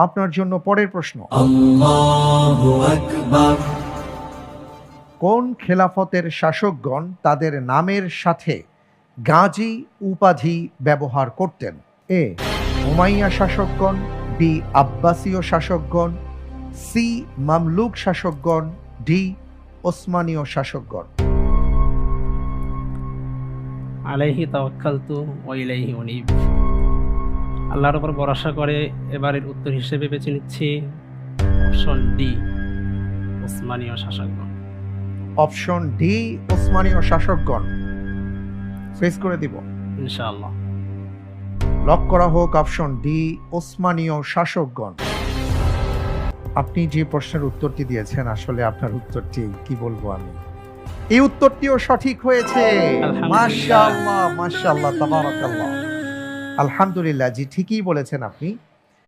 আপনার জন্য পরের প্রশ্ন, আল্লাহু আকবার। কোন খেলাফতের শাসকগণ তাদের নামের সাথে গাজী উপাধি ব্যবহার করতেন? এ উমাইয়া শাসকগণ, বি আব্বাসীয় শাসকগণ, সি মামলুক শাসকগণ, ডি ওসমানীয় শাসকগণ। আলাইহি তাওয়াক্কালতু ওয়া ইলাইহি উনীব। আল্লাহর উপর ভরসা করে এবারের উত্তর হিসেবে বেছে নিচ্ছি অপশন ডি, ওসমানীয় শাসকগণ। অপশন ডি ওসমানীয় শাসকগণ ফেস করে দিব। ইনশাআল্লাহ। লক করা হোক অপশন ডি ওসমানীয় শাসকগণ। আপনি যে প্রশ্নের উত্তরটি দিয়েছেন, আসলে আপনার উত্তরটি কি বলবো আমি, এই উত্তরটিও সঠিক হয়েছে। আলহামদুলিল্লাহ। মাশাআল্লাহ মাশাআল্লাহ তাবারাকাল্লাহ। আলহামদুলিল্লাহ, জি ঠিকই বলেছেন আপনি।